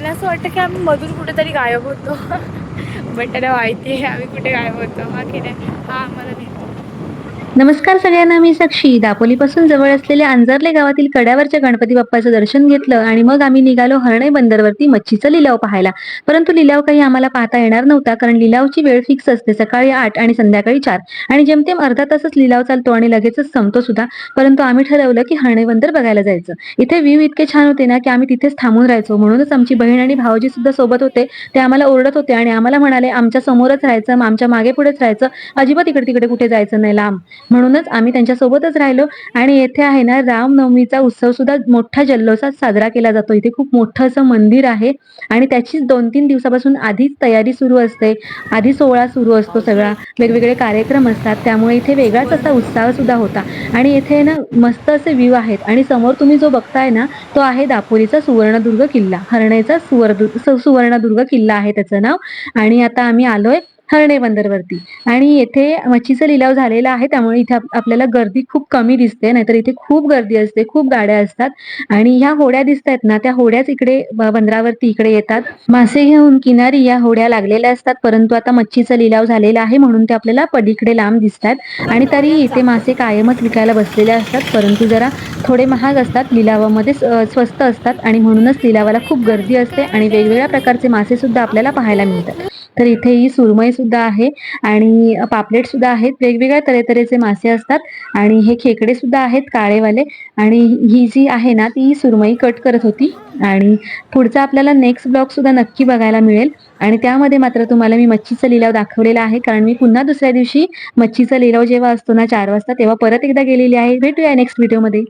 त्यांना असं वाटतं की आम्ही मधून कुठेतरी गायब होतो. बट त्यांना माहिती आहे आम्ही कुठे गायब होतो. हा की नाही, हा आम्हाला नेतो. नमस्कार सगळ्यांना, मी साक्षी. दापोलीपासून जवळ असलेल्या अंजर्ले गावातील कड्यावरच्या गणपती बाप्पाचं दर्शन घेतलं आणि मग आम्ही निघालो हर्णे बंदरवरती मच्छीचा लिलाव पाहायला. परंतु लिलाव काही आम्हाला पाहता येणार नव्हता, कारण लिलावची वेळ फिक्स असते, सकाळी 8 आणि संध्याकाळी 4, आणि जेमतेम अर्धा तासच लिलाव चालतो आणि लगेचच संपतो सुद्धा. परंतु आम्ही ठरवलं की हर्णे बंदर बघायला जायचं. इथे व्ह्यू इतके छान होते ना की आम्ही तिथेच थांबून राहायचो. म्हणूनच आमची बहीण आणि भाऊजी सुद्धा सोबत होते. ते आम्हाला ओरडत होते आणि आम्हाला म्हणाले आमच्या समोरच राहायचं, आमच्या मागे पुढेच राहायचं, अजिबात इकडे तिकडे कुठे जायचं नाही लांब. म्हणूनच आम्ही त्यांच्यासोबतच राहिलो. आणि येथे आहे ना, रामनवमीचा उत्सव सुद्धा मोठ्या जल्लोषात साजरा केला जातो. इथे खूप मोठं असं मंदिर आहे आणि त्याची 2-3 दिवसापासून आधीच तयारी सुरू असते. आधी सोहळा सुरू असतो सगळा, वेगवेगळे कार्यक्रम असतात, त्यामुळे इथे वेगळाच असा उत्साह सुद्धा होता. आणि इथे ना मस्त असे व्ह्यू आहेत आणि समोर तुम्ही जो बघताय ना, तो आहे दापोलीचा सुवर्णदुर्ग किल्ला. हर्णेचा सुवर्णदुर्ग किल्ला आहे त्याचं नाव. आणि आता आम्ही आलोय हर्णे बंदरवरती आणि येथे मच्छीचा लिलाव झालेला आहे, त्यामुळे इथे आपल्याला गर्दी खूप कमी दिसते, नाहीतर इथे खूप गर्दी असते, खूप गाड्या असतात. आणि ह्या होड्या दिसतायत ना, त्या होड्याच इकडे बंदरावरती इकडे येतात. मासे घेऊन किनारी या होड्या लागलेल्या असतात, परंतु आता मच्छीचा लिलाव झालेला आहे म्हणून ते आपल्याला पलीकडे लांब दिसतात. आणि तरी इथे मासे कायमच विकायला बसलेले असतात, परंतु जरा थोडे महाग असतात, लिलावामध्ये स्वस्त असतात आणि म्हणूनच लिलावाला खूप गर्दी असते आणि वेगवेगळ्या प्रकारचे मासे सुद्धा आपल्याला पाहायला मिळतात. तर इथे ही सुरमई सुद्धा आहे आणि पापलेट सुद्धा आहेत, वेगवेगळ्या तऱ्हेचे मासे असतात. आणि हे खेकडे सुद्धा आहेत काळेवाले. आणि ही जी आहे ना, ती सुरमई कट करत होती. आणि पुढचा आपल्याला नेक्स्ट ब्लॉग सुद्धा नक्की बघायला मिळेल. आणि त्यामध्ये मात्र तुम्हाला मी मच्छीचा लिलाव दाखवलेला आहे, कारण मी पुन्हा दुसऱ्या दिवशी मच्छीचा लिलाव जेव्हा असतो ना 4 वाजता, तेव्हा परत एकदा गेलेली आहे. भेटूया नेक्स्ट व्हिडिओमध्ये.